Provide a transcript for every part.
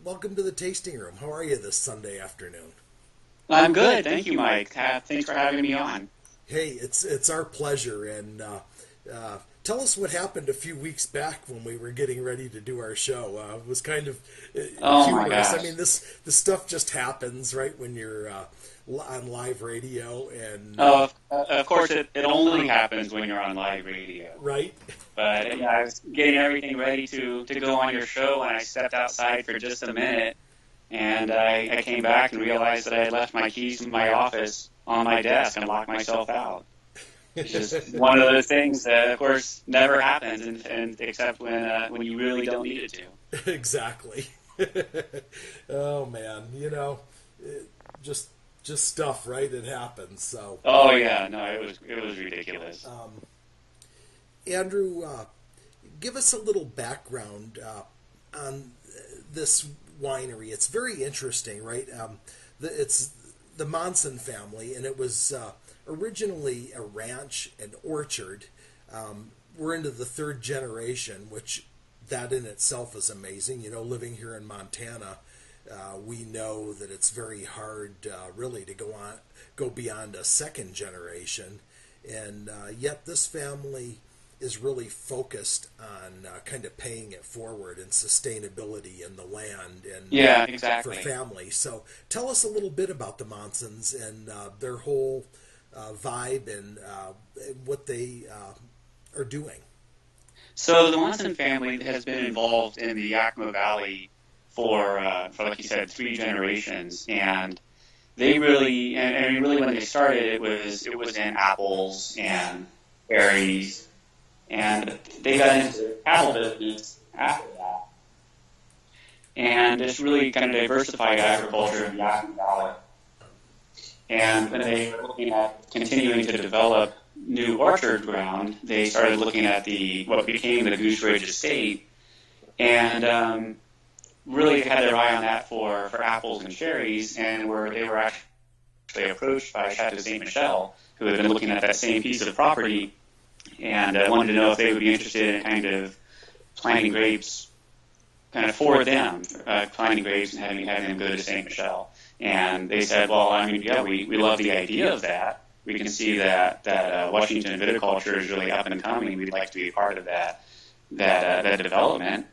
Welcome to the tasting room. How are you this Sunday afternoon? I'm good, thank you, Mike. Thanks for having me on. Hey, it's our pleasure. And tell us what happened a few weeks back when we were getting ready to do our show. It was kind of Oh my humorous. I gosh. mean, this stuff just happens, right, when you're on live radio, and Of course, it only happens when you're on live radio. right. But yeah, I was getting everything ready to go on your show, and I stepped outside for just a minute, and I came back and realized that I had left my keys in my office on my desk and locked myself out. It's just one of those things that, of course, never happens, and except when you really don't need it to. Exactly. Oh man, it, just just stuff, right? It happens. So, Oh yeah, no, it was ridiculous. um, Andrew, give us a little background on this winery. It's very interesting, right? It's the Monson family, and it was originally a ranch and orchard. We're into the third generation, which that in itself is amazing. Living here in Montana, we know that it's very hard, really, to go beyond a second generation, and yet this family is really focused on kind of paying it forward and sustainability in the land and Yeah, for exactly. family. So tell us a little bit about the Monsons and their whole vibe and what they are doing. So the Monson family has been involved in the Yakima Valley for like you said, three generations, and they really, and really when they started, it was in apples and berries, and they got into the cattle business after that, and it's really kind of diversified agriculture in the Yakima Valley. And when they were looking at continuing to develop new orchard ground, they started looking at the what became the Goose Ridge estate, and really had their eye on that for apples and cherries, and they were actually approached by Chateau Saint Michel, who had been looking at that same piece of property, and wanted to know if they would be interested in kind of planting grapes kind of for them, planting grapes and having them go to Saint Michel. And they said, well, I mean, yeah, we love the idea of that. We can see that Washington viticulture is really up and coming. We'd like to be a part of that development.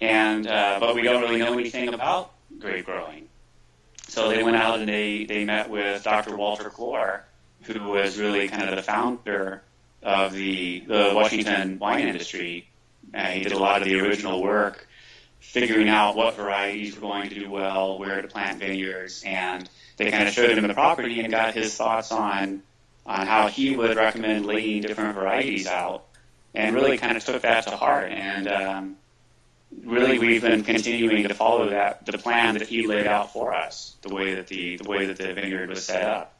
And but we don't really know anything about grape growing. So they went out and they met with Dr. Walter Clore, who was really kind of the founder of the Washington wine industry. He did a lot of the original work figuring out what varieties were going to do well, where to plant vineyards, and they kind of showed him the property and got his thoughts on how he would recommend laying different varieties out, and really kind of took that to heart. And really, we've been continuing to follow the plan that he laid out for us, the way that the vineyard was set up.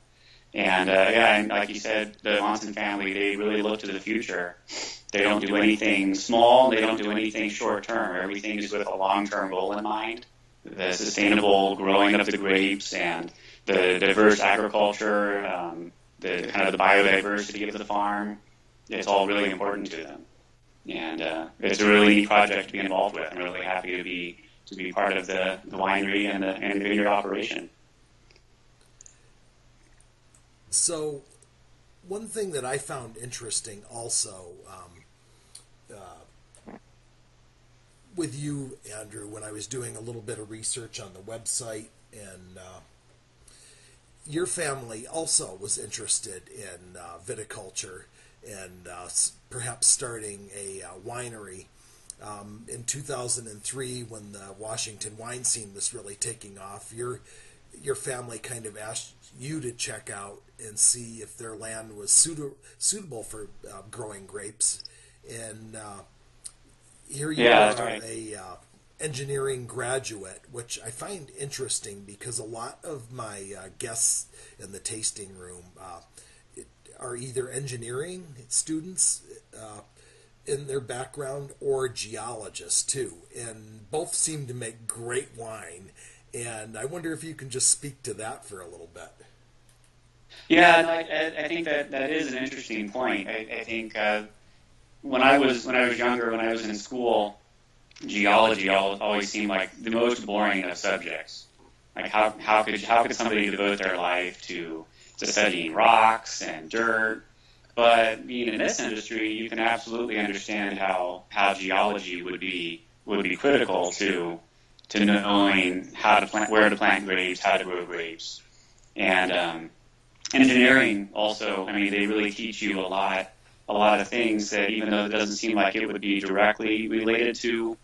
And yeah, and like you said, the Monson family, they really look to the future. They don't do anything small. They don't do anything short term. Everything is with a long term goal in mind. The sustainable growing of the grapes and the diverse agriculture, the kind of the biodiversity of the farm. It's all really important to them. And it's a really neat project to be involved with. I'm really happy to be part of the winery and the vineyard operation. So, one thing that I found interesting also with you, Andrew, when I was doing a little bit of research on the website, and your family also was interested in viticulture and perhaps starting a winery. In 2003, when the Washington wine scene was really taking off, your family kind of asked you to check out and see if their land was suitable for growing grapes. And here you Yeah, that's are, right. a engineering graduate, which I find interesting because a lot of my guests in the tasting room are either engineering students in their background or geologists too, and both seem to make great wine. And I wonder if you can just speak to that for a little bit. Yeah, no, I think that is an interesting point. I think when I was younger, when I was in school, geology always seemed like the most boring of subjects. Like how could somebody devote their life to studying rocks and dirt? But being in this industry, you can absolutely understand how geology would be critical to knowing how to plant, where to plant grapes, how to grow grapes, and engineering also. I mean, they really teach you a lot of things that even though it doesn't seem like it would be directly related to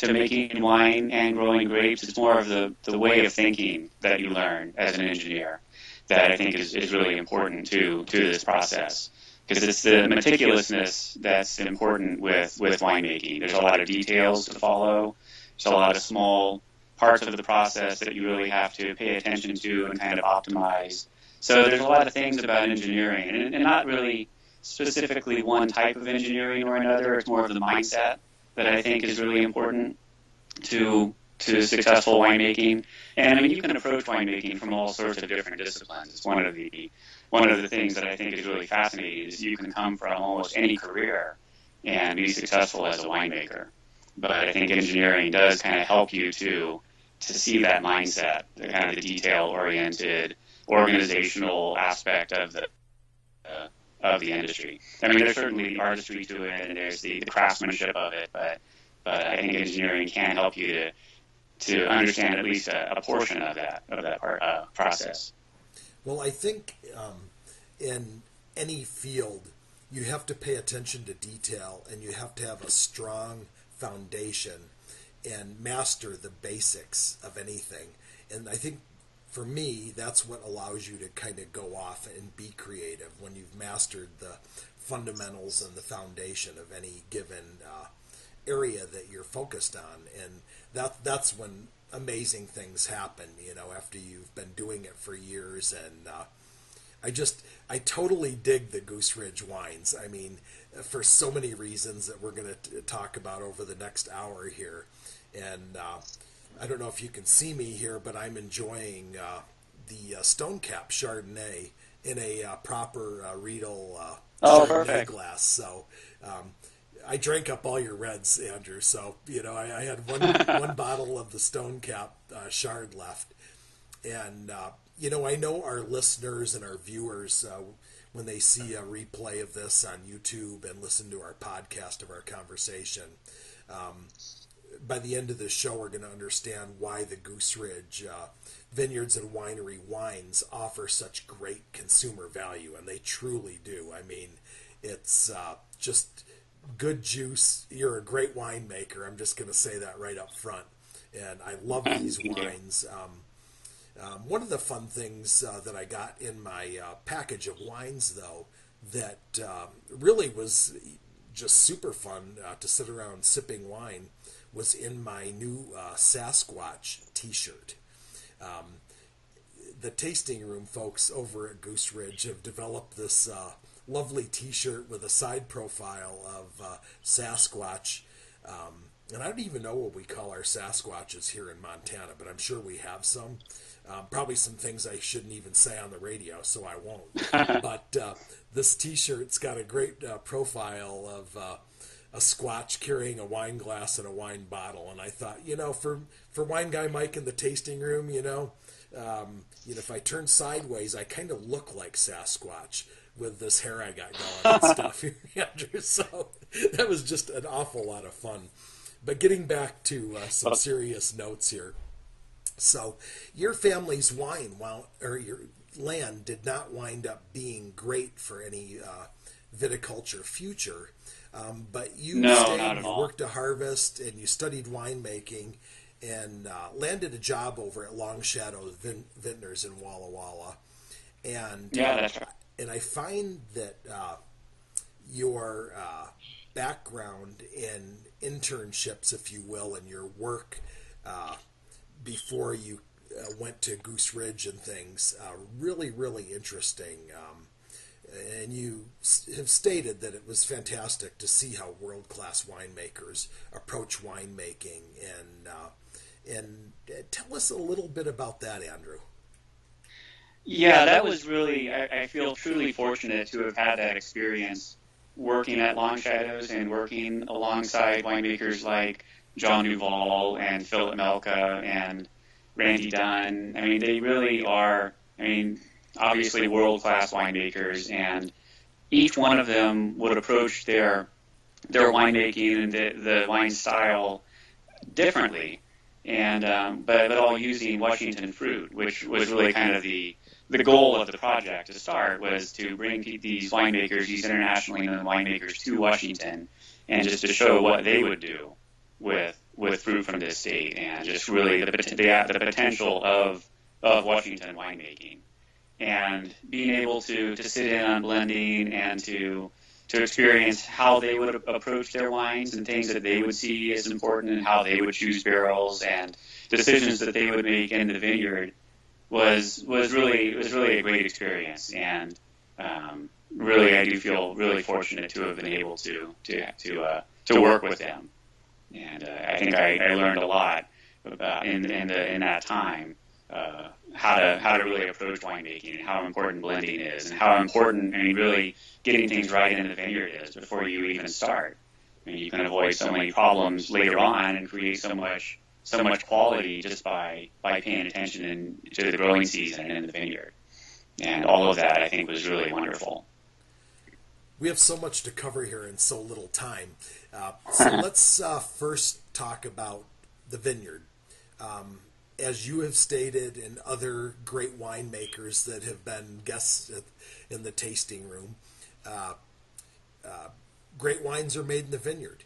making wine and growing grapes, it's more of the way of thinking that you learn as an engineer that I think is really important to this process. Because it's the meticulousness that's important with winemaking. There's a lot of details to follow. There's a lot of small parts of the process that you really have to pay attention to and kind of optimize. So there's a lot of things about engineering, and not really specifically one type of engineering or another. It's more of the mindset that I think is really important to successful winemaking. And I mean, you can approach winemaking from all sorts of different disciplines. It's one of the things that I think is really fascinating is you can come from almost any career and be successful as a winemaker. But I think engineering does kind of help you to see that mindset, the kind of the detail-oriented, organizational aspect of the industry. I mean, there's certainly the artistry to it, and there's the craftsmanship of it, but I think engineering can help you to understand at least a portion of that process. Well, I think in any field, you have to pay attention to detail, and you have to have a strong foundation and master the basics of anything. And I think for me, that's what allows you to kind of go off and be creative when you've mastered the fundamentals and the foundation of any given area that you're focused on. And that's when amazing things happen, you know, after you've been doing it for years. And I totally dig the Goose Ridge wines. I mean, for so many reasons that we're going to talk about over the next hour here. And I don't know if you can see me here, but I'm enjoying the Stone Cap Chardonnay in a proper Riedel Chardonnay Perfect. glass. So I drank up all your reds, Andrew. So, you know, I had one bottle of the Stone Cap Chard left. And, you know, I know our listeners and our viewers, when they see a replay of this on YouTube and listen to our podcast of our conversation, by the end of the show, we're going to understand why the Goose Ridge Vineyards and Winery wines offer such great consumer value, and they truly do. I mean, it's just good juice. You're a great winemaker. I'm just going to say that right up front. And I love these wines. One of the fun things that I got in my package of wines, though, that really was just super fun to sit around sipping wine was in my new Sasquatch t-shirt. The tasting room folks over at Goose Ridge have developed this lovely t-shirt with a side profile of Sasquatch. And I don't even know what we call our Sasquatches here in Montana, but I'm sure we have some. Probably some things I shouldn't even say on the radio, so I won't. But this t-shirt's got a great profile of a Squatch carrying a wine glass and a wine bottle. And I thought, you know, for Wine Guy Mike in the tasting room, you know, if I turn sideways, I kind of look like Sasquatch with this hair I got going and stuff, Andrew. So that was just an awful lot of fun. But getting back to some serious notes here. So your family's wine, or your land, did not wind up being great for any viticulture future. But you stayed, you worked to harvest, and you studied winemaking, and landed a job over at Long Shadow Vintners in Walla Walla. And That's right. And I find that your background in internships, if you will, and your work before you went to Goose Ridge and things, really, really interesting. And you have stated that it was fantastic to see how world-class winemakers approach winemaking. And tell us a little bit about that, Andrew. Yeah, that was really, I feel truly fortunate to have had that experience working at Long Shadows and working alongside winemakers like John Duvall and Philip Melka and Randy Dunn. I mean, they really are, I mean, obviously world-class winemakers, and each one of them would approach their winemaking and the wine style differently, and but all using Washington fruit, which was really kind of the goal of the project to start, was to bring these winemakers, these internationally known winemakers, to Washington, and just to show what they would do with fruit from this state, and just really the potential of Washington winemaking, and being able to sit in on blending and to experience how they would approach their wines and things that they would see as important, and how they would choose barrels and decisions that they would make in the vineyard was really a great experience. And really, I do feel really fortunate to have been able to work with them. And I think I learned a lot about in that time how to really approach winemaking, and how important blending is, and how important, I mean, really getting things right in the vineyard is before you even start. I mean, you can avoid so many problems later on and create so much quality just by paying attention to the growing season in the vineyard. And all of that, I think, was really wonderful. We have so much to cover here in so little time. So let's first talk about the vineyard. As you have stated, and other great winemakers that have been guests in the tasting room, great wines are made in the vineyard.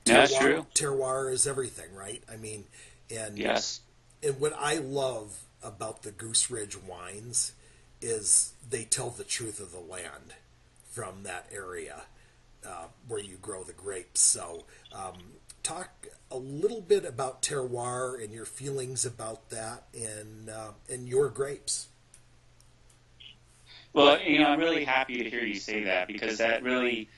That's true. Terroir is everything, right? I mean, and yes. And what I love about the Goose Ridge wines is they tell the truth of the land from that area where you grow the grapes. So talk a little bit about terroir and your feelings about that and your grapes. Well, I'm really happy to hear you say that, because that really,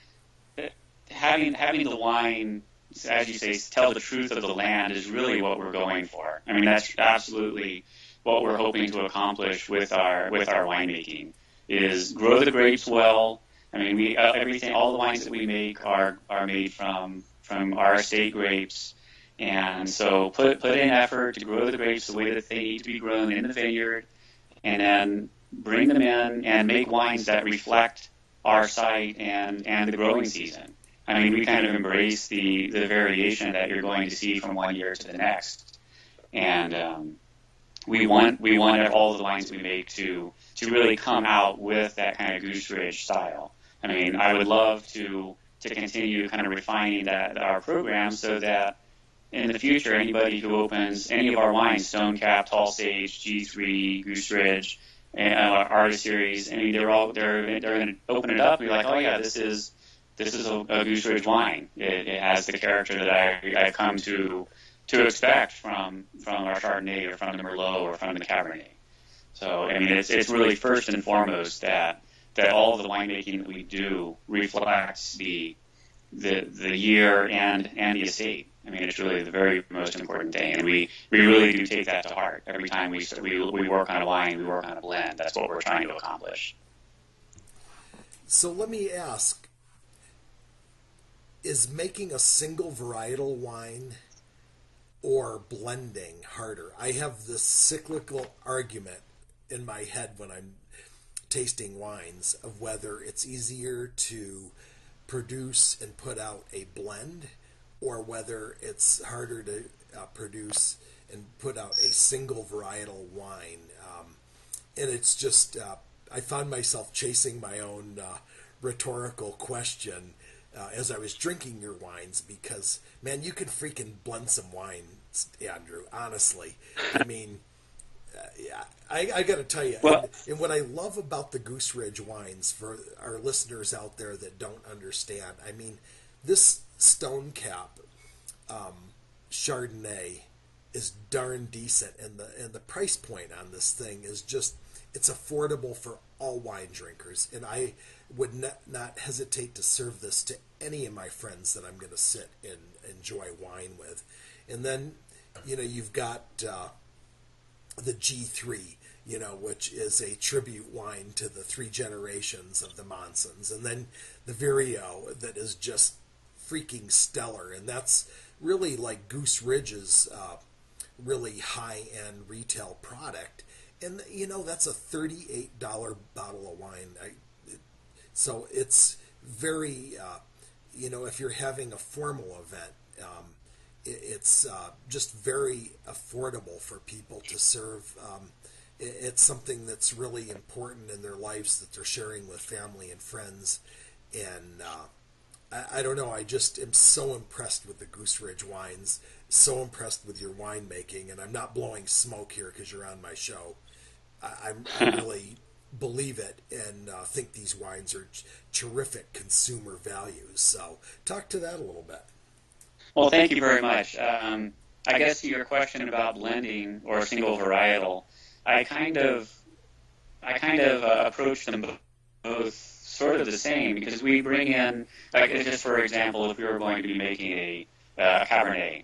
having the wine, as you say, tell the truth of the land is really what we're going for. I mean, that's absolutely what we're hoping to accomplish with our winemaking, is grow the grapes well. I mean, all the wines that we make are made from our estate grapes, and so put in effort to grow the grapes the way that they need to be grown in the vineyard, and then bring them in and make wines that reflect our site and the growing season. I mean, we kind of embrace the variation that you're going to see from one year to the next, and we want all the wines we make to really come out with that kind of Goose Ridge style. I mean, I would love to continue kind of refining our program, so that in the future, anybody who opens any of our wines, Stone Cap, Tall Sage, G3, Goose Ridge, Artist Series, I mean, they're going to open it up and be like, oh yeah, this is a Goose Ridge wine. It has the character that I've come to expect from our Chardonnay, or from the Merlot, or from the Cabernet. So I mean, it's really first and foremost that all of the winemaking that we do reflects the year and the estate. I mean, it's really the very most important thing, and we really do take that to heart every time we work on a wine, we work on a blend. That's what we're trying to accomplish. So let me ask, is making a single varietal wine or blending harder? I have this cyclical argument in my head when I'm tasting wines of whether it's easier to produce and put out a blend, or whether it's harder to produce and put out a single varietal wine. And it's just, I found myself chasing my own rhetorical question as I was drinking your wines, because, man, you can freaking blend some wines, Andrew, honestly. I mean, I got to tell you, and what I love about the Goose Ridge wines, for our listeners out there that don't understand, I mean, this Stone Cap Chardonnay is darn decent, and the price point on this thing is just, it's affordable for all wine drinkers, and I would not hesitate to serve this to any of my friends that I'm going to sit and enjoy wine with. And then, you've got the G3, which is a tribute wine to the three generations of the Monsons, and then the Vireo that is just freaking stellar, and that's really like Goose Ridge's really high-end retail product. And, that's a $38 bottle of wine. So it's very, if you're having a formal event, it's just very affordable for people to serve. It's something that's really important in their lives that they're sharing with family and friends. And I don't know, I just am so impressed with the Goose Ridge wines, so impressed with your winemaking, and I'm not blowing smoke here because you're on my show. I really believe it and think these wines are terrific consumer values. So talk to that a little bit. Well, thank you very much. I guess to your question about blending or single varietal, I kind of approach them both sort of the same, because we bring in, like, just for example, if we were going to be making a Cabernet,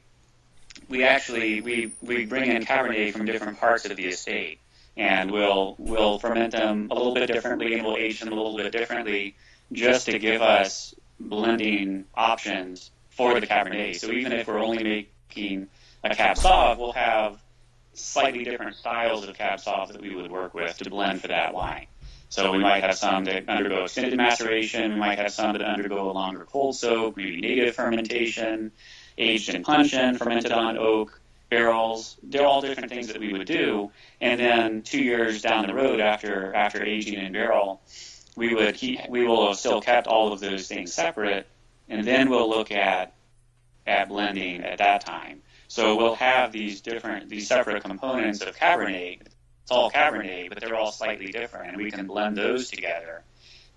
we bring in Cabernet from different parts of the estate, and we'll ferment them a little bit differently, and we'll age them a little bit differently, just to give us blending options for the Cabernet. So even if we're only making a Cab Sauv, we'll have slightly different styles of Cab Sauv that we would work with to blend for that wine. So we might have some that undergo extended maceration, we might have some that undergo a longer cold soak, maybe native fermentation, aged in puncheon, fermented on oak barrels. They're all different things that we would do. And then 2 years down the road, after aging in barrel, we will have still kept all of those things separate, and then we'll look at blending at that time. So we'll have these separate components of Cabernet. It's all Cabernet, but they're all slightly different, and we can blend those together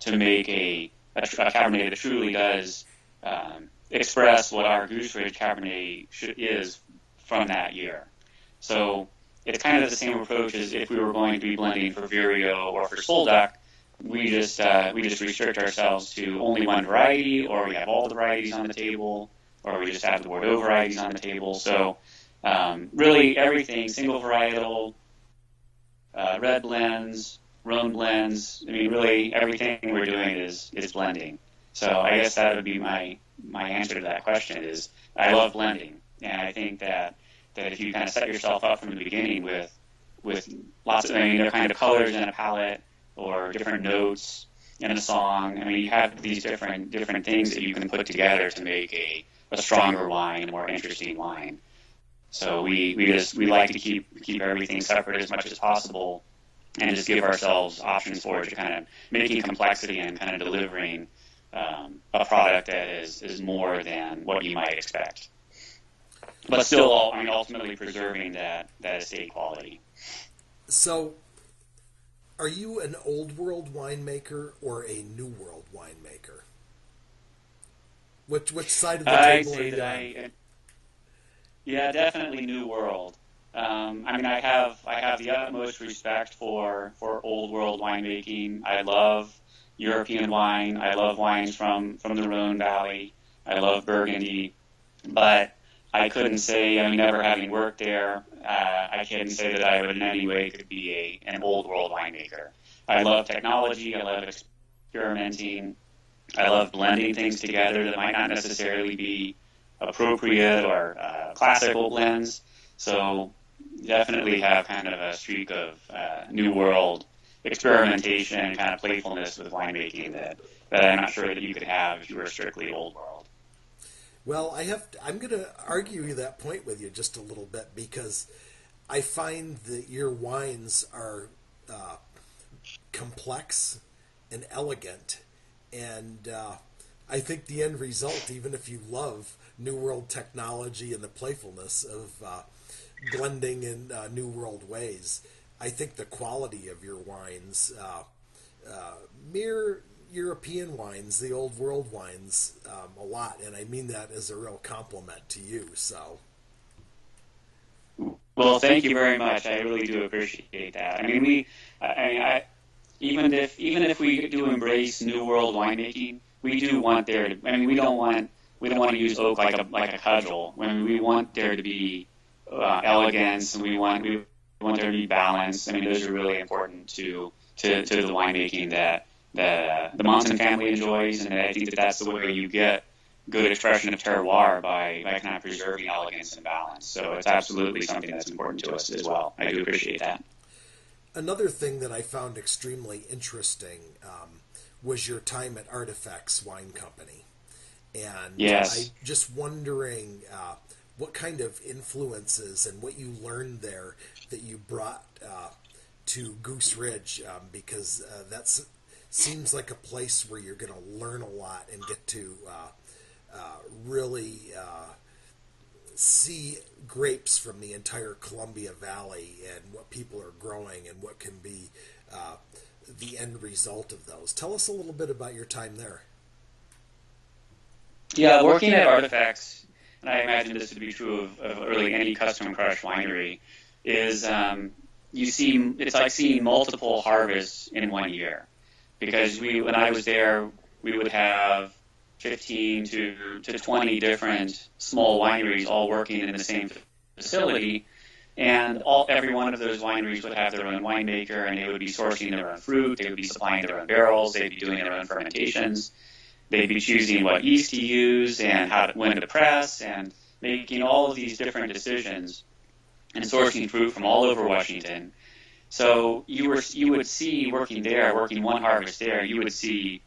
to make a Cabernet that truly does express what our Goose Ridge Cabernet is from that year. So it's kind of the same approach as if we were going to be blending for Vireo or for Solduck. We just restrict ourselves to only one variety, or we have all the varieties on the table, or we just have the Bordeaux varieties on the table. So really everything, single varietal, red blends, Rhone blends. I mean, really everything we're doing is blending. So I guess that would be my answer to that question is I love blending. And I think that if you kind of set yourself up from the beginning with lots of, they're kind of colors in a palette or different notes in a song. I mean, you have these different things that you can put together to make a stronger wine, a more interesting wine. So we like to keep everything separate as much as possible, and just give ourselves options for it, to kind of making complexity and kind of delivering a product that is more than what you might expect, but still, ultimately preserving that estate quality. So, are you an old world winemaker or a new world winemaker? Which side of the table are you on? Yeah, definitely new world. I have the utmost respect for old world winemaking. I love European wine. I love wines from the Rhone Valley. I love Burgundy, but I couldn't say, never having worked there, I couldn't say that I would in any way could be an old world winemaker. I love technology. I love experimenting. I love blending things together that might not necessarily be appropriate or classical blends. So definitely have kind of a streak of new world experimentation and kind of playfulness with winemaking that I'm not sure that you could have if you were strictly old world. Well, I'm going to argue that point with you just a little bit, because I find that your wines are complex and elegant, and I think the end result, even if you love New World technology and the playfulness of blending in New World ways, I think the quality of your wines mirror European wines, the Old World wines, a lot, and I mean that as a real compliment to you. So, well, thank you very much. I really do appreciate that. Even if we do embrace New World winemaking, we do want there to. We don't want to use oak like a cudgel. We want there to be elegance, and we want there to be balance. Those are really important to the winemaking that the Monson family enjoys, and I think that's the way you get good expression of terroir by kind of preserving elegance and balance. So it's absolutely something that's important to us as well. I do appreciate that. Another thing that I found extremely interesting was your time at Artifacts Wine Company. And I Yes. just wondering what kind of influences and what you learned there that you brought to Goose Ridge, because that seems like a place where you're going to learn a lot and get to really see grapes from the entire Columbia Valley and what people are growing and what can be uh, the end result of those. Tell us a little bit about your time there. Yeah, working at Artifacts, and I imagine this would be true of really any custom crush winery, is you see it's like seeing multiple harvests in one year. Because when I was there, we would have 15 to 20 different small wineries all working in the same facility, and every one of those wineries would have their own winemaker, and they would be sourcing their own fruit, they would be supplying their own barrels, they'd be doing their own fermentations, they'd be choosing what yeast to use and when to press, and making all of these different decisions and sourcing fruit from all over Washington. So you would see working one harvest there, you would see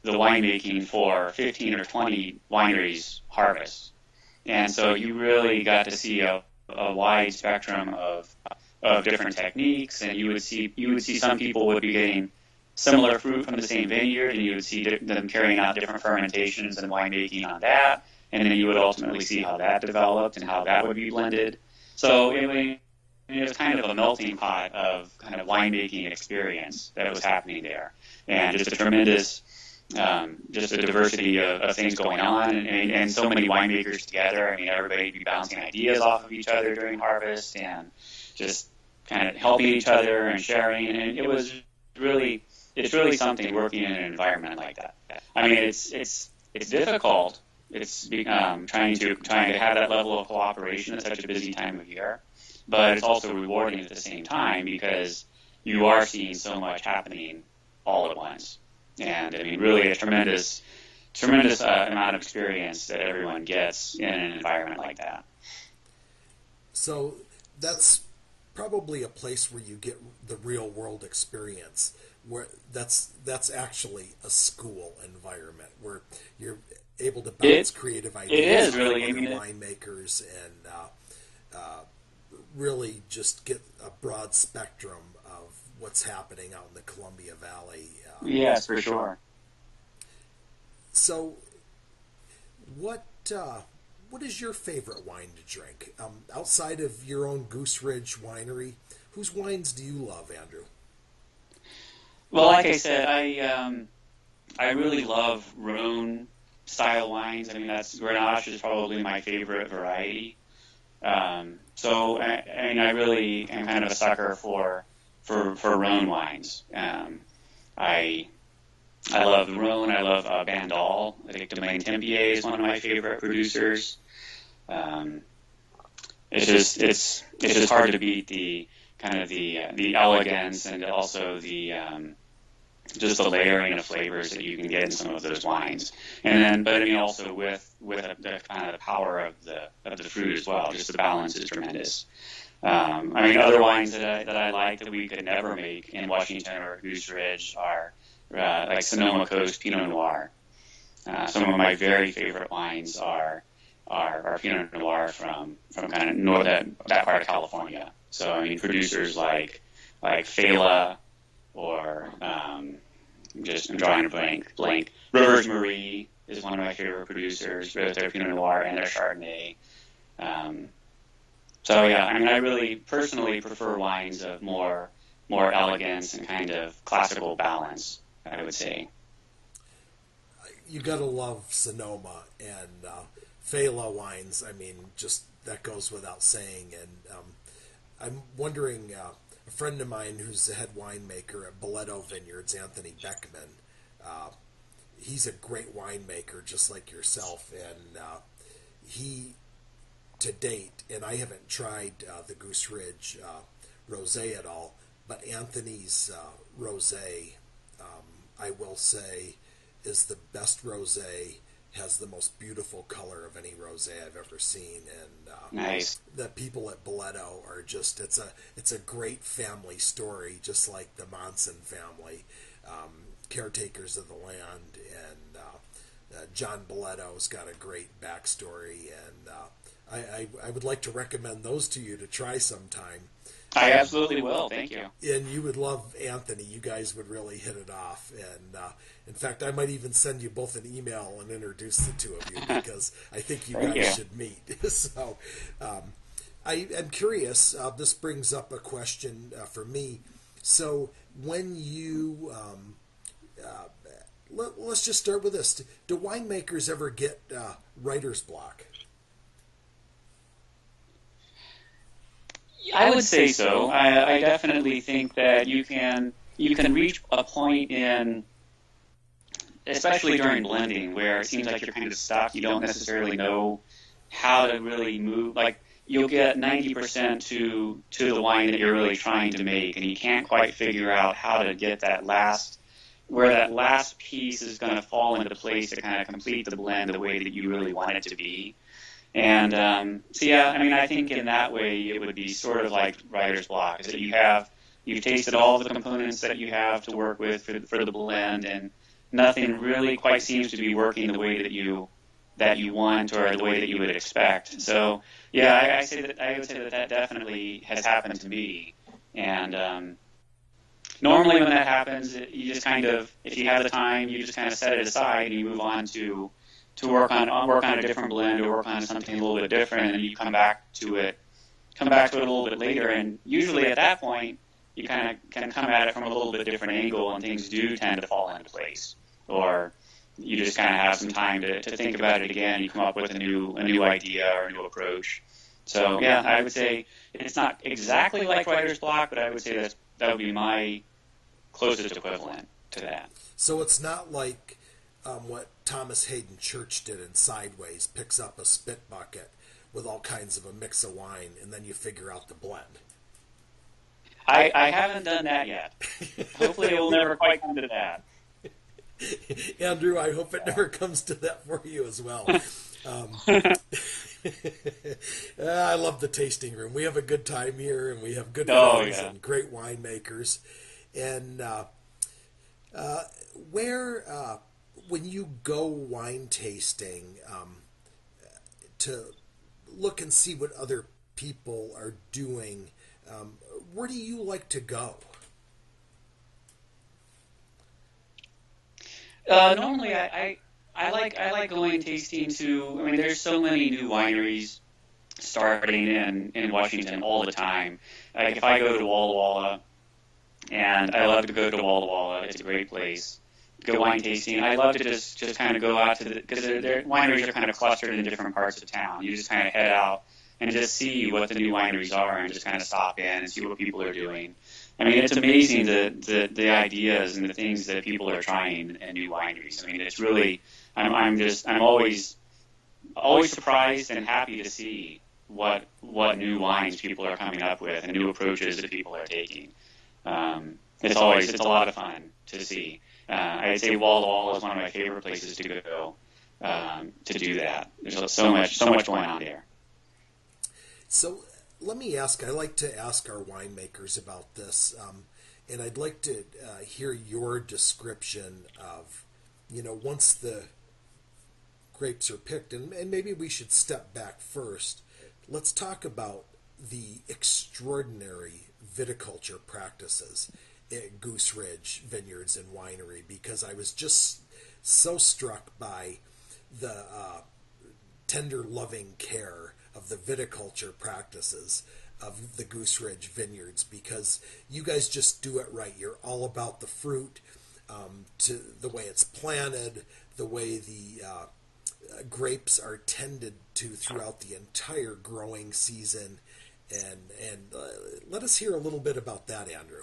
the winemaking for 15 or 20 wineries harvest. And so you really got to see a wide spectrum of different techniques, and you would see some people would be getting similar fruit from the same vineyard, and you would see them carrying out different fermentations and winemaking on that, and then you would ultimately see how that developed and how that would be blended. So it was kind of a melting pot of kind of winemaking experience that was happening there, and just a tremendous, just a diversity of things going on, and so many winemakers together. I mean, everybody would be bouncing ideas off of each other during harvest, and just kind of helping each other and sharing. And it's really something working in an environment like that. I mean, it's difficult. It's trying to have that level of cooperation at such a busy time of year, but it's also rewarding at the same time because you are seeing so much happening all at once. And I mean, really a tremendous amount of experience that everyone gets in an environment like that. So that's probably a place where you get the real world experience, where that's actually a school environment where you're able to bounce It creative it ideas is off of really. I other mean, winemakers and really just get a broad spectrum of what's happening out in the Columbia Valley. yes, for sure. So, what what is your favorite wine to drink outside of your own Goose Ridge winery? Whose wines do you love, Andrew? Well, like I said, I really love Rhone style wines. I mean, that's Grenache is probably my favorite variety. I mean, I really am kind of a sucker for Rhone wines. I I love the Rhone. I love Bandol. I think Domaine Tempier is one of my favorite producers. Um, it's just hard to beat the kind of the elegance and also the just the layering of flavors that you can get in some of those wines. And then, but I mean, also with the kind of the power of the fruit as well. Just the balance is tremendous. I mean, other wines that I like that we could never make in Washington or Goose Ridge are like Sonoma Coast Pinot Noir. Some of my very favorite wines are Pinot Noir from kind of that part of California. So I mean, producers like Fela or I'm drawing a blank. Rivers Marie is one of my favorite producers with their Pinot Noir and their Chardonnay. Um, so yeah, I mean, I really personally prefer wines of more elegance and kind of classical balance, I would say. You gotta love Sonoma and Fela wines. I mean, just that goes without saying. And I'm wondering, a friend of mine who's the head winemaker at Boleto Vineyards, Anthony Beckman. Uh, he's a great winemaker, just like yourself, and he to date, and I haven't tried the Goose Ridge rosé at all, but Anthony's rosé, I will say, is the best rosé has the most beautiful color of any rosé I've ever seen, and Nice. the people at Boleto are just it's a great family story, just like the Monson family, caretakers of the land, and John Boleto's got a great backstory, and I would like to recommend those to you to try sometime. I absolutely will. Thank you. And you would love Anthony. You guys would really hit it off. And in fact, I might even send you both an email and introduce the two of you because I think you guys should meet. So I am curious. This brings up a question for me. So when you let's just start with this. Do winemakers ever get writer's block? I would say so. I definitely think that you can reach a point in, especially during blending, where it seems like you're kind of stuck. You don't necessarily know how to really move. Like you'll get 90% to the wine that you're really trying to make, and you can't quite figure out how to get that last, where that last piece is going to fall into place to kind of complete the blend the way that you really want it to be. And so yeah, I mean, I think in that way it would be sort of like writer's block, is that you've tasted all of the components that you have to work with for the blend, and nothing really quite seems to be working the way that you want or the way that you would expect. So yeah, I would say that definitely has happened to me. And normally when that happens, you just kind of, if you have the time, you just kind of set it aside and you move on to work on a different blend or work on something a little bit different, and you come back to it a little bit later. And usually at that point, you kind of can come at it from a little bit different angle, and things do tend to fall into place. Or you just kind of have some time to think about it again. You come up with a new idea or a new approach. So yeah, I would say it's not exactly like writer's block, but I would say that would be my closest equivalent to that. So it's not like what Thomas Hayden Church did in Sideways, picks up a spit bucket with all kinds of a mix of wine, and then you figure out the blend. I haven't done that yet. Hopefully it will never quite come to that. Andrew, I hope it never comes to that for you as well. I love the tasting room. We have a good time here, and we have good friends and great winemakers. And when you go wine tasting, to look and see what other people are doing, where do you like to go? Normally, I like going tasting to. I mean, there's so many new wineries starting in Washington all the time. Like if I go to Walla Walla, and I love to go to Walla Walla, it's a great place. Go wine tasting. I love to just kind of go out to because their wineries are kind of clustered in different parts of town. You just kind of head out and just see what the new wineries are, and just kind of stop in and see what people are doing. I mean, it's amazing the ideas and the things that people are trying in new wineries. I mean, it's really, I'm always surprised and happy to see what new wines people are coming up with and new approaches that people are taking. It's a lot of fun to see. I'd say Walla Walla is one of my favorite places to go to do that. There's so much going on there. So let me ask, I like to ask our winemakers about this, and I'd like to hear your description of, once the grapes are picked, and maybe we should step back first. Let's talk about the extraordinary viticulture practices at Goose Ridge Vineyards and Winery, because I was just so struck by the tender, loving care of the viticulture practices of the Goose Ridge Vineyards, because you guys just do it right. You're all about the fruit, to the way it's planted, the way the grapes are tended to throughout the entire growing season, and let us hear a little bit about that, Andrew.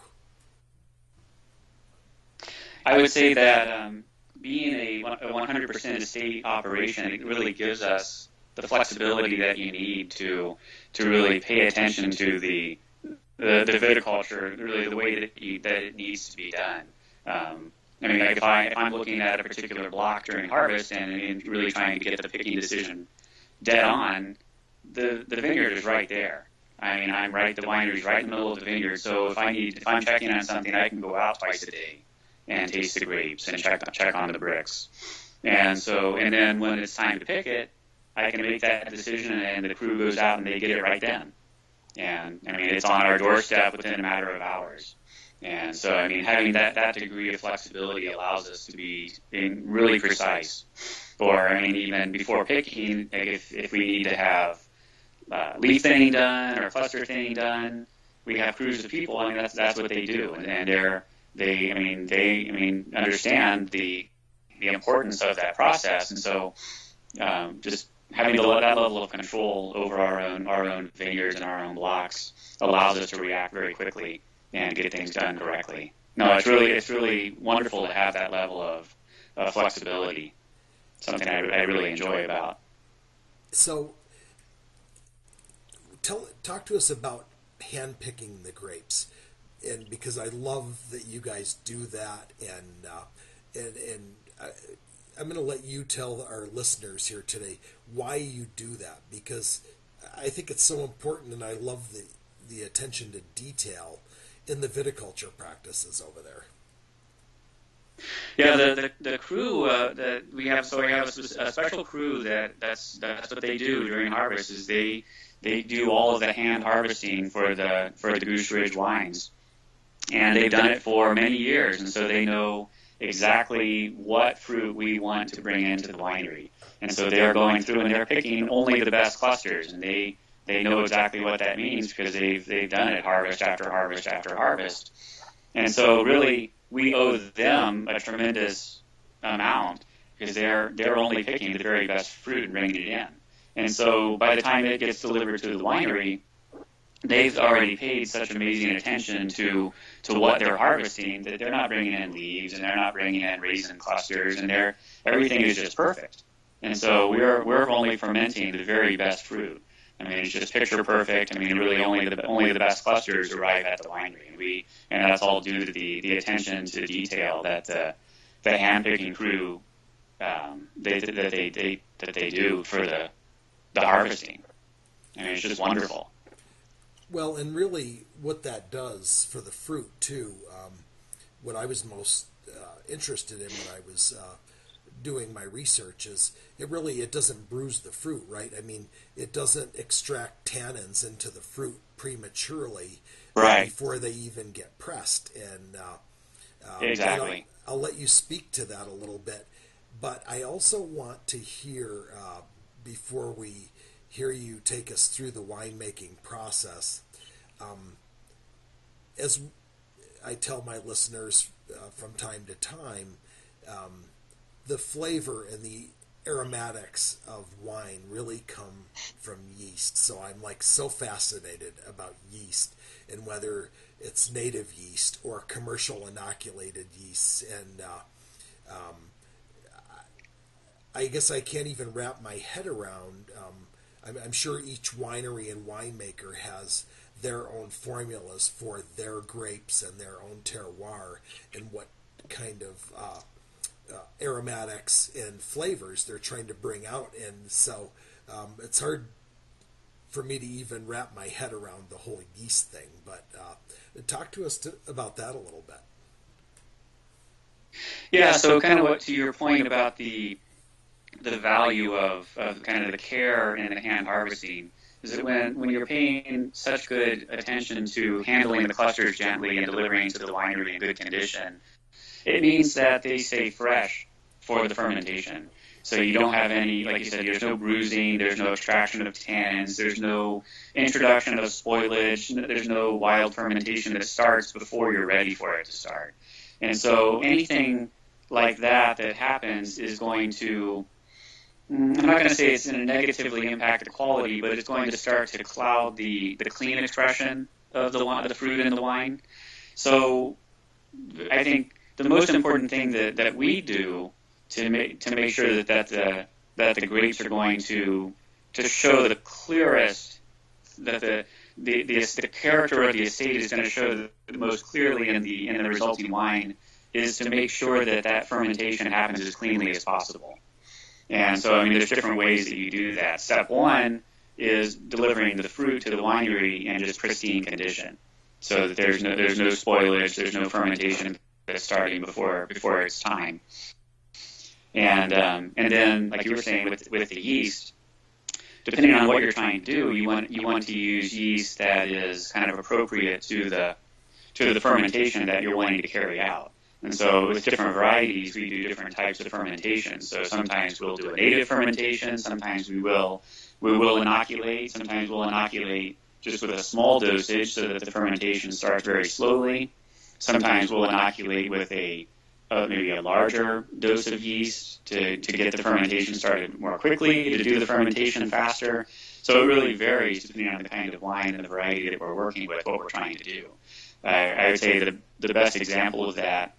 I would say that being a 100% estate operation, it really gives us the flexibility that you need to really pay attention to the viticulture, really the way that it needs to be done. I mean, like if I'm looking at a particular block during harvest and really trying to get the picking decision dead on, the vineyard is right there. I mean, the winery's right in the middle of the vineyard. So if I'm checking on something, I can go out twice a day and taste the grapes and check on the bricks. And then when it's time to pick it, I can make that decision, and the crew goes out and they get it right then. And I mean, it's on our doorstep within a matter of hours. And so, I mean, having that degree of flexibility allows us to be being really precise. Or, I mean, even before picking, like if we need to have leaf thinning done or cluster thinning done, we have crews of people. I mean, that's what they do, and they understand the importance of that process. And so, just having that level of control over our own vineyards and our own blocks allows us to react very quickly and get things done correctly. No, it's really wonderful to have that level of flexibility. Something I really enjoy about. So, talk to us about hand picking the grapes, and because I love that you guys do that, and I'm going to let you tell our listeners here today why you do that, because I think it's so important, and I love the attention to detail in the viticulture practices over there. Yeah, the crew that we have. So we have a special crew that's what they do during harvest. Is they do all of the hand harvesting for the Goose Ridge wines, and they've done it for many years, and so they know exactly what fruit we want to bring into the winery. And so they're going through and they're picking only the best clusters, and they know exactly what that means because they've done it harvest after harvest after harvest. And so really we owe them a tremendous amount because they're only picking the very best fruit and bringing it in. And so by the time it gets delivered to the winery, they've already paid such amazing attention to what they're harvesting that they're not bringing in leaves and they're not bringing in raisin clusters, and everything is just perfect. And so we're only fermenting the very best fruit. I mean, it's just picture perfect. I mean, really only the best clusters arrive at the winery, and that's all due to the attention to detail that the hand picking crew that they do for the harvesting. I mean, it's just wonderful. Well, and really what that does for the fruit, too, what I was most interested in when I was doing my research is it doesn't bruise the fruit, right? I mean, it doesn't extract tannins into the fruit prematurely before they even get pressed. And exactly. I'll let you speak to that a little bit, but I also want to hear, before we hear you take us through the winemaking process, as I tell my listeners from time to time, the flavor and the aromatics of wine really come from yeast. So I'm so fascinated about yeast and whether it's native yeast or commercial inoculated yeasts. And I guess I can't even wrap my head around. I'm sure each winery and winemaker has their own formulas for their grapes and their own terroir and what kind of aromatics and flavors they're trying to bring out. And so it's hard for me to even wrap my head around the whole yeast thing. But talk to us about that a little bit. Yeah, so kind of to your point about the value of kind of the care in the hand harvesting is that when you're paying such good attention to handling the clusters gently and delivering to the winery in good condition, it means that they stay fresh for the fermentation. So you don't have any, like you said, there's no bruising, there's no extraction of tannins, there's no introduction of spoilage, there's no wild fermentation that starts before you're ready for it to start. And so anything like that happens is going to, I'm not going to say it's going to negatively impact the quality, but it's going to start to cloud the clean expression of the fruit in the wine. So I think the most important thing that we do to make sure that the grapes are going to show the clearest, that the character of the estate is going to show the most clearly in the resulting wine is to make sure that that fermentation happens as cleanly as possible. And so, I mean, there's different ways that you do that. Step one is delivering the fruit to the winery in just pristine condition, so that there's no spoilage, there's no fermentation that's starting before its time. And then, like you were saying, with the yeast, depending on what you're trying to do, you want to use yeast that is kind of appropriate to the fermentation that you're wanting to carry out. And so with different varieties, we do different types of fermentation. So sometimes we'll do a native fermentation, sometimes we will inoculate, sometimes we'll inoculate just with a small dosage so that the fermentation starts very slowly. Sometimes we'll inoculate with maybe a larger dose of yeast to get the fermentation started more quickly, to do the fermentation faster. So it really varies depending on the kind of wine and the variety that we're working with, what we're trying to do. I would say that the best example of that,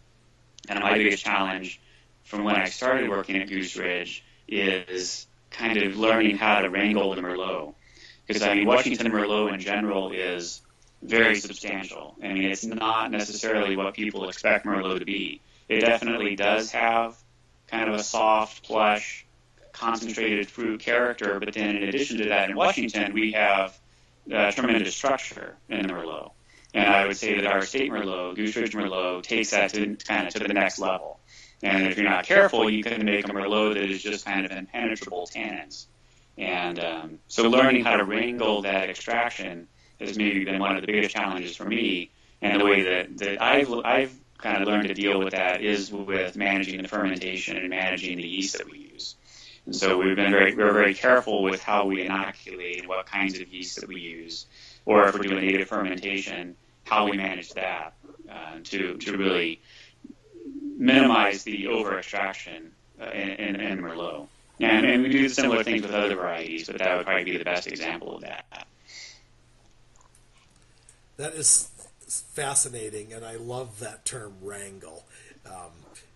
and my biggest challenge from when I started working at Goose Ridge, is kind of learning how to wrangle the Merlot. Because, I mean, Washington Merlot in general is very substantial. I mean, it's not necessarily what people expect Merlot to be. It definitely does have kind of a soft, plush, concentrated fruit character, but then in addition to that, in Washington, we have tremendous structure in the Merlot. And I would say that our estate Merlot, Goose Ridge Merlot, takes that to the next level. And if you're not careful, you can make a Merlot that is just kind of impenetrable tannins. And so learning how to wrangle that extraction has maybe been one of the biggest challenges for me. And the way that I've kind of learned to deal with that is with managing the fermentation and managing the yeast that we use. And so we're very careful with how we inoculate and what kinds of yeast that we use, or if we're doing native fermentation, how we manage that to really minimize the over-extraction in Merlot. And we do similar things with other varieties, but that would probably be the best example of that. That is fascinating, and I love that term wrangle,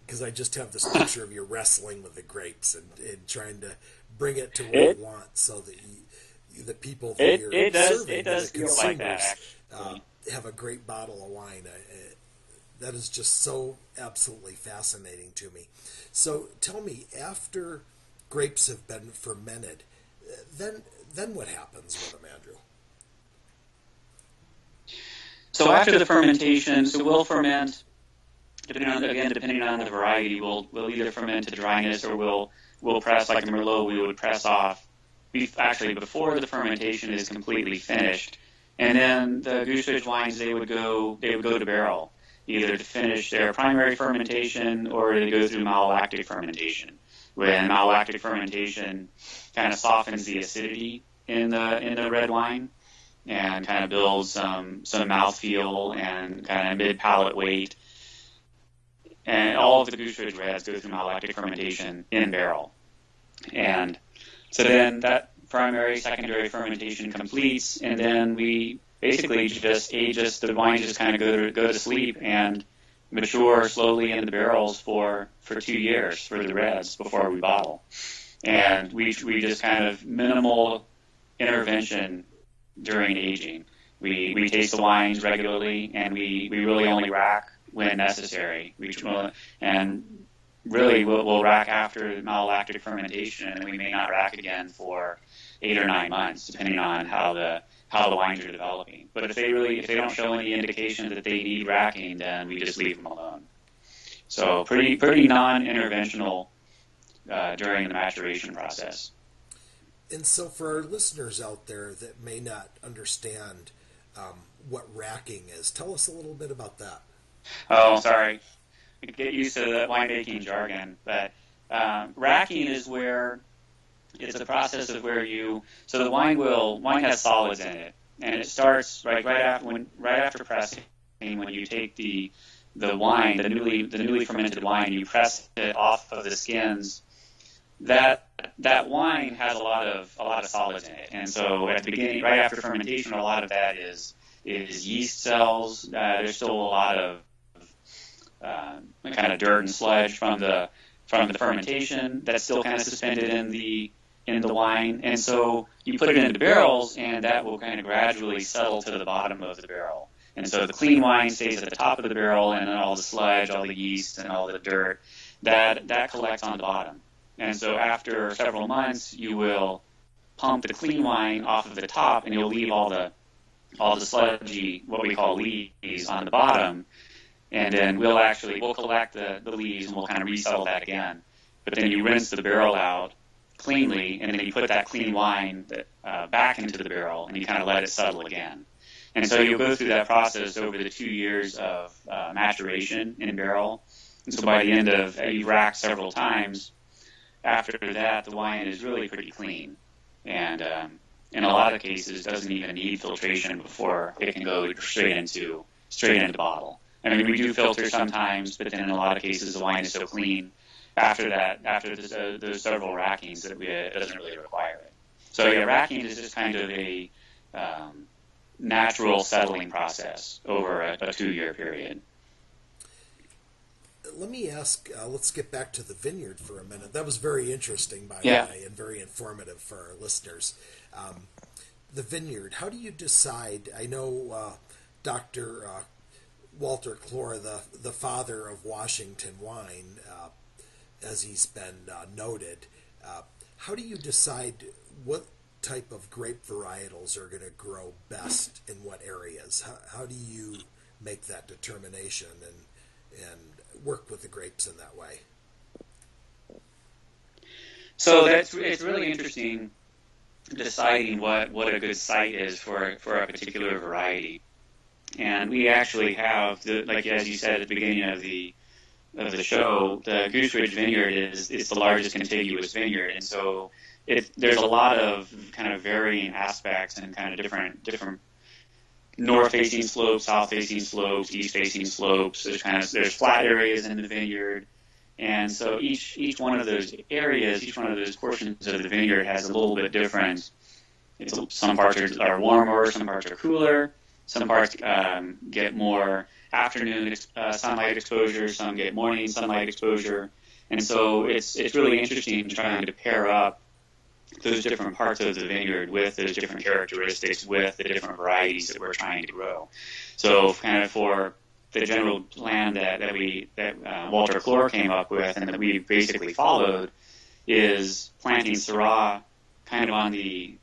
because I just have this picture of you wrestling with the grapes and trying to bring it to what you want, so that the people that you're serving, the consumers, have a great bottle of wine. That is just so absolutely fascinating to me. So tell me, after grapes have been fermented, then what happens with them, Andrew? So after the fermentation, we'll ferment, depending on the variety, we'll either ferment to dryness, or we'll press, like a Merlot, we would press off actually before the fermentation is completely finished. And then the Goose Ridge wines, they would go to barrel, either to finish their primary fermentation or to go through malolactic fermentation. When malolactic fermentation kind of softens the acidity in the red wine and kind of builds some mouthfeel and kind of mid-palate weight. And all of the Goose Ridge reds go through malolactic fermentation in barrel. And so then that primary, secondary fermentation completes, and then we basically just the wines just kind of go to sleep and mature slowly in the barrels for 2 years for the reds before we bottle. And we just kind of minimal intervention during aging. We taste the wines regularly, and we really only rack when necessary. And really we'll rack after malolactic fermentation, and we may not rack again for 8 or 9 months, depending on how the wines are developing. But if they don't show any indication that they need racking, then we just leave them alone. So pretty non-interventional during the maturation process. And so for our listeners out there that may not understand what racking is, tell us a little bit about that. Oh, sorry. Get used to the winemaking jargon, but racking is where it's a process of where the wine has solids in it, and it starts right after pressing, when you take the wine, the newly fermented wine, you press it off of the skins. That wine has a lot of solids in it, and so at the beginning, right after fermentation, a lot of that is yeast cells. There's still a lot of kind of dirt and sludge from the fermentation that's still kind of suspended in the wine, and so you put it into barrels, and that will kind of gradually settle to the bottom of the barrel. And so the clean wine stays at the top of the barrel, and then all the sludge, all the yeast, and all the dirt, that collects on the bottom. And so after several months, you will pump the clean wine off of the top, and you'll leave all the sludgy, what we call lees, on the bottom. And then we'll collect the lees, and we'll kind of resettle that again. But then you rinse the barrel out cleanly, and then you put that clean wine back into the barrel, and you kind of let it settle again. And so you'll go through that process over the 2 years of maturation in barrel. And so by the end of, you've racked several times, after that, the wine is really pretty clean. And in a lot of cases, doesn't even need filtration before it can go straight into bottle. I mean, we do filter sometimes, but then in a lot of cases, the wine is so clean after those several rackings that it doesn't really require it. So yeah, racking is just kind of a natural settling process over a 2-year period. Let me ask, let's get back to the vineyard for a minute. That was very interesting, by the way, and very informative for our listeners. The vineyard, how do you decide? I know Dr. Walter Clore, the father of Washington wine, as he's been noted. How do you decide what type of grape varietals are going to grow best in what areas? How do you make that determination and work with the grapes in that way? So it's really interesting deciding what a good site is for a particular variety. And we actually have, like as you said at the beginning of the show, the Goose Ridge Vineyard is the largest contiguous vineyard, and so there's a lot of kind of varying aspects and kind of different north-facing slopes, south-facing slopes, east-facing slopes. There's flat areas in the vineyard, and so each one of those areas, each one of those portions of the vineyard has a little bit different. Some parts are warmer, some parts are cooler, some parts get more afternoon sunlight exposure, some get morning sunlight exposure, and so it's really interesting trying to pair up those different parts of the vineyard with those different characteristics, with the different varieties that we're trying to grow. So kind of for the general plan that Walter Clore came up with and that we basically followed is planting Syrah kind of on the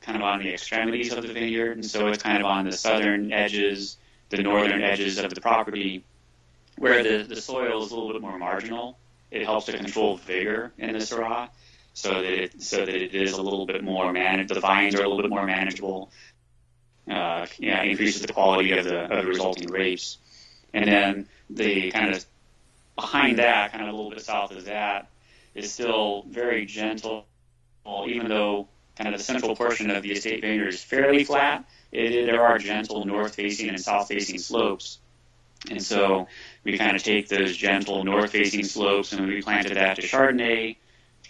extremities of the vineyard, and so it's kind of on the southern edges, the northern edges of the property, where the soil is a little bit more marginal. It helps to control vigor in the Syrah, so that it is a little bit more managed. The vines are a little bit more manageable. Increases the quality of the resulting grapes. And then the kind of behind that, kind of a little bit south of that, is still very gentle, even though kind of the central portion of the estate vineyard is fairly flat. There are gentle north-facing and south-facing slopes. And so we kind of take those gentle north-facing slopes and we planted that to Chardonnay,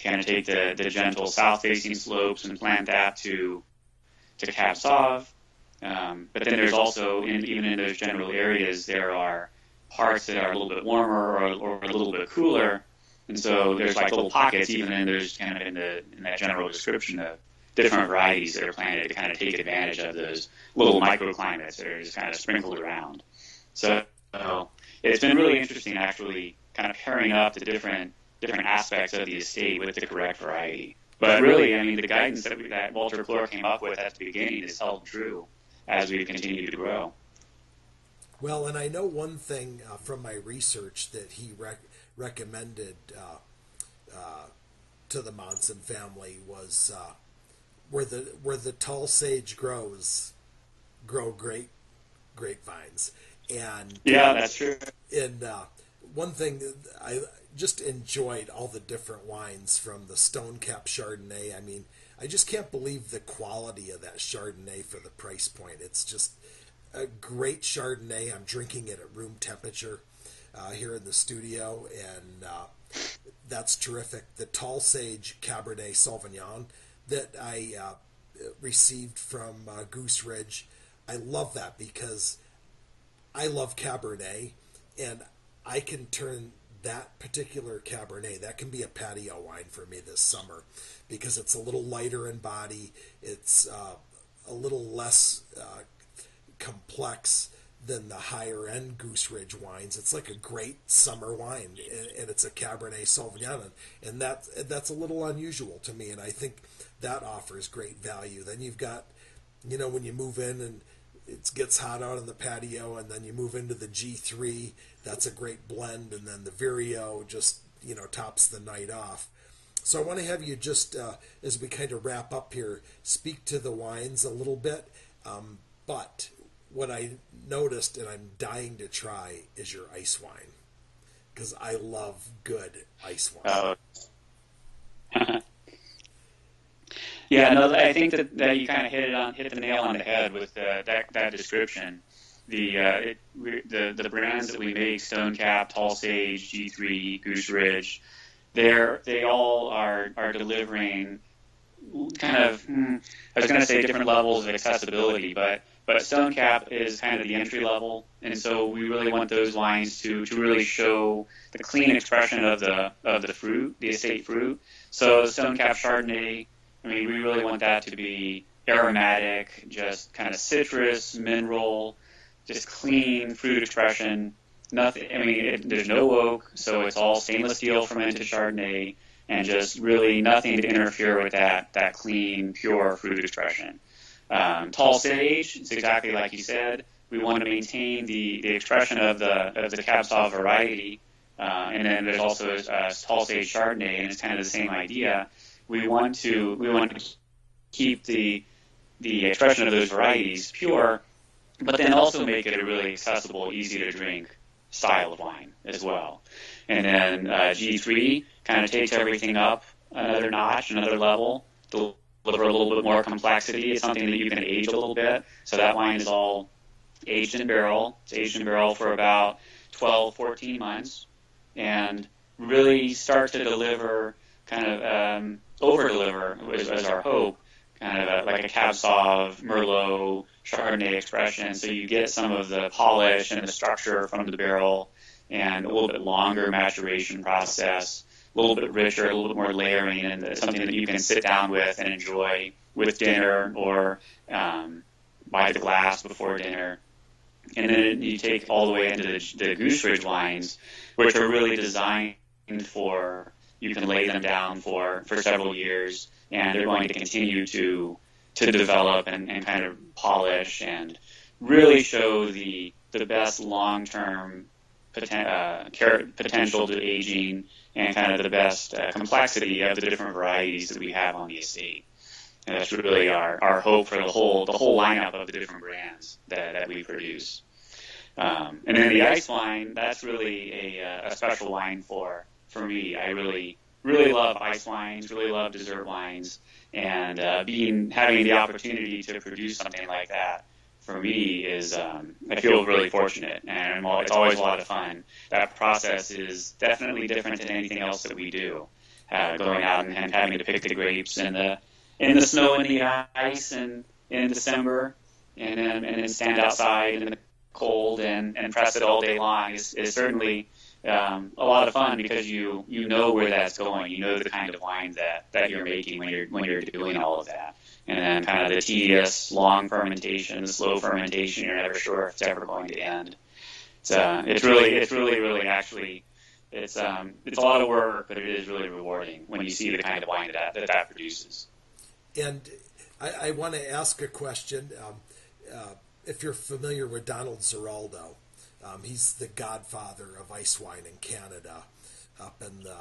kind of take the gentle south-facing slopes and plant that to Cab Sauv. But then there's also, even in those general areas, there are parts that are a little bit warmer or a little bit cooler. And so there's like little pockets, even in those kind of in that general description of different varieties that are planted to kind of take advantage of those little microclimates that are just kind of sprinkled around. So it's been really interesting, actually, kind of pairing up the different aspects of the estate with the correct variety. But really, I mean, the guidance that Walter Clore came up with at the beginning is held true as we continue to grow. Well, and I know one thing from my research that he recommended to the Monson family was where the tall sage grow great grapevines. And yeah, that's true. And one thing, I just enjoyed all the different wines from the Stone Cap Chardonnay. I mean, I just can't believe the quality of that Chardonnay for the price point. It's just a great Chardonnay. I'm drinking it at room temperature here in the studio, and that's terrific. The Tall Sage Cabernet Sauvignon that I received from Goose Ridge, I love that because I love Cabernet, and I can turn that particular Cabernet, that can be a patio wine for me this summer because it's a little lighter in body, it's a little less complex than the higher end Goose Ridge wines. It's like a great summer wine, and it's a Cabernet Sauvignon, and that's a little unusual to me, and I think that offers great value. Then you've got, when you move in and it gets hot out on the patio, and then you move into the G3, that's a great blend, and then the Vireo just, tops the night off. So I want to have you just, as we kind of wrap up here, speak to the wines a little bit. But what I noticed, and I'm dying to try, is your ice wine, because I love good ice wine. Yeah, no, I think that you kind of hit the nail on the head with that description. The brands that we make, Stone Cap, Tall Sage, G3, Goose Ridge, they all are delivering kind of, I was going to say different levels of accessibility, but Stone Cap is kind of the entry level, and so we really want those wines to really show the clean expression of the fruit, the estate fruit. So the Stone Cap Chardonnay, we really want that to be aromatic, just kind of citrus, mineral, just clean fruit expression. Nothing. There's no oak, so it's all stainless steel fermented Chardonnay, and just really nothing to interfere with that clean, pure fruit expression. Tall Sage, it's exactly like you said. We want to maintain the expression of the Cab Sauv variety, and then there's also Tall Sage Chardonnay, and it's kind of the same idea. We want to keep the expression of those varieties pure, but then also make it a really accessible, easy to drink style of wine as well. And then G3 kind of takes everything up another notch, another level, deliver a little bit more complexity. It's something that you can age a little bit. So that wine is all aged in barrel. It's aged in barrel for about 12, 14 months, and really start to deliver, kind of over-deliver is our hope, kind of like a Cab Sauv, Merlot, Chardonnay expression. So you get some of the polish and the structure from the barrel, and a little bit longer maturation process, a little bit richer, a little bit more layering, and something that you can sit down with and enjoy with dinner or by the glass before dinner. And then you take all the way into the Goose Ridge wines, which are really designed for, you can lay them down for several years, and they're going to continue to develop and kind of polish and really show the best long-term potential to aging, and kind of the best complexity of the different varieties that we have on the estate. And that's really our hope for the whole lineup of the different brands that we produce. And then the ice wine, that's really a special wine for me. I really love ice wines, really love dessert wines, and having the opportunity to produce something like that for me is, I feel really fortunate, and it's always a lot of fun. That process is definitely different than anything else that we do. Going out and having to pick the grapes in the snow and the ice and in December, and then stand outside in the cold and press it all day long is certainly a lot of fun, because you know where that's going. You know the kind of wine that you're making when you're doing all of that. And then kind of the tedious, long fermentation, the slow fermentation, you're never sure if it's ever going to end. It's really actually, it's a lot of work, but it is really rewarding when you see the kind of wine that produces. And I want to ask a question. If you're familiar with Donald Zeraldo, he's the godfather of ice wine in Canada, up in the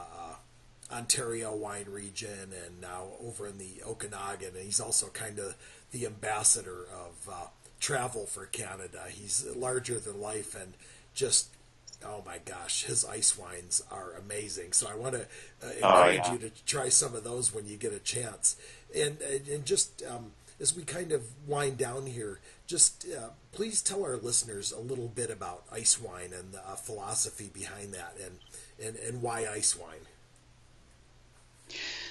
Ontario wine region, and now over in the Okanagan. And he's also kind of the ambassador of travel for Canada. He's larger than life, and just, oh my gosh, his ice wines are amazing. So I want to encourage you to try some of those when you get a chance. And just as we kind of wind down here, just please tell our listeners a little bit about ice wine and the philosophy behind that, and why ice wine.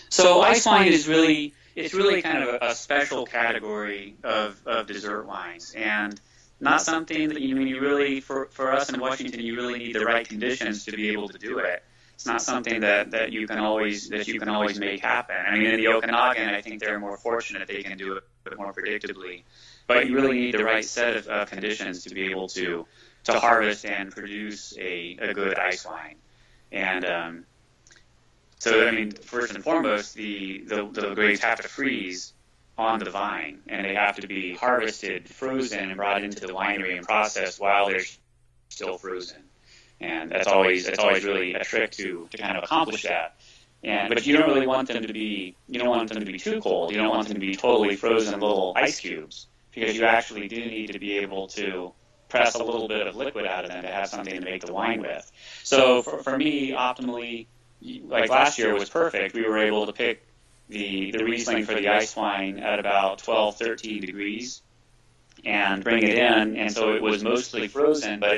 So ice wine is really kind of a special category of dessert wines, and not something that you really, for us in Washington, you really need the right conditions to be able to do it. It's not something that you can always make happen. I mean, in the Okanagan, I think they're more fortunate; they can do it more predictably. but you really need the right set of conditions to be able to harvest and produce a good ice wine. And so, I mean, first and foremost, the grapes have to freeze on the vine, and they have to be harvested, frozen, and brought into the winery and processed while they're still frozen. And that's always really a trick to kind of accomplish that. But you don't really want them to be too cold. You don't want them to be totally frozen little ice cubes, because you actually do need to be able to press a little bit of liquid out of them to have something to make the wine with. So for me, optimally, like last year was perfect. We were able to pick the Riesling for the ice wine at about 12, 13 degrees and bring it in. And so it was mostly frozen, but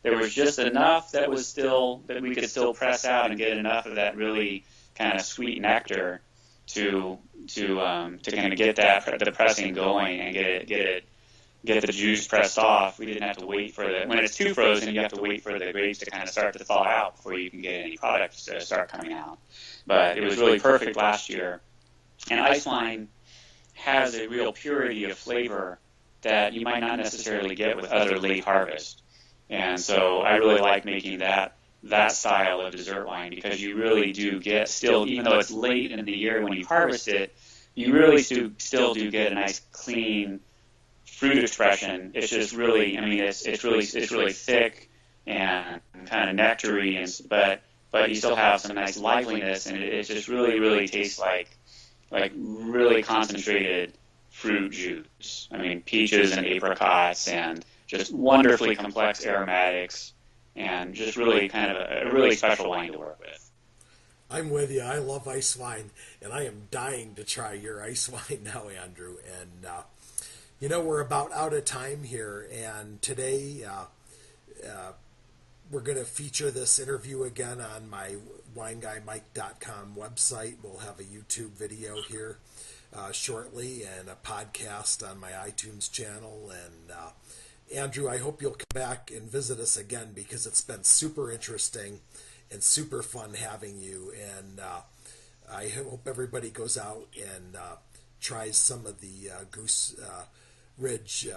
there was just enough that we could still press out and get enough of that really kind of sweet nectar to kind of get the pressing going and get the juice pressed off. We didn't have to wait when it's too frozen, you have to wait for the grapes to kind of start to thaw out before you can get any products to start coming out. But it was really perfect last year. And ice wine has a real purity of flavor that you might not necessarily get with other late harvest. And so I really like making that style of dessert wine, because you really do get still, even though it's late in the year when you harvest it, you really still do get a nice clean fruit expression. It's just really, I mean, it's really thick and kind of nectary, but you still have some nice liveliness, and it just really tastes like really concentrated fruit juice. I mean, peaches and apricots and just wonderfully complex aromatics, and just really kind of a really special wine to work with. I'm with you. I love ice wine, and I am dying to try your ice wine now, Andrew. And we're about out of time here, and today we're going to feature this interview again on my WineGuyMike.com website. We'll have a YouTube video here shortly, and a podcast on my iTunes channel. And Andrew, I hope you'll come back and visit us again, because it's been super interesting and super fun having you. And I hope everybody goes out and tries some of the Goose Ridge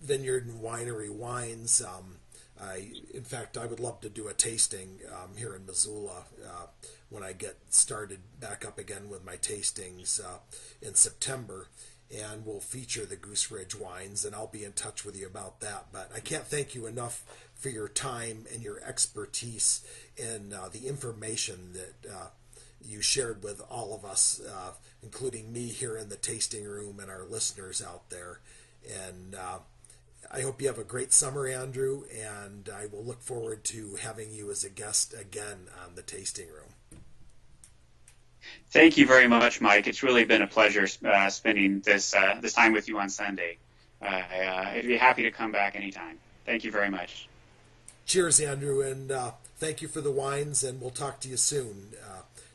Vineyard and Winery wines. In fact, I would love to do a tasting here in Missoula when I get started back up again with my tastings in September. And we'll feature the Goose Ridge wines, and I'll be in touch with you about that. But I can't thank you enough for your time and your expertise and the information that you shared with all of us, including me here in the tasting room and our listeners out there. And I hope you have a great summer, Andrew, and I will look forward to having you as a guest again on the tasting room. Thank you very much, Mike. It's really been a pleasure spending this time with you on Sunday. I'd be happy to come back anytime. Thank you very much. Cheers, Andrew, and thank you for the wines, and we'll talk to you soon.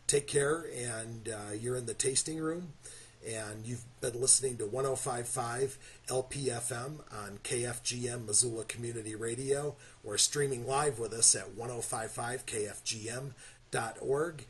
Take care, and you're in the tasting room, and you've been listening to 105.5 LPFM on KFGM Missoula Community Radio, or streaming live with us at 1055kfgm.org.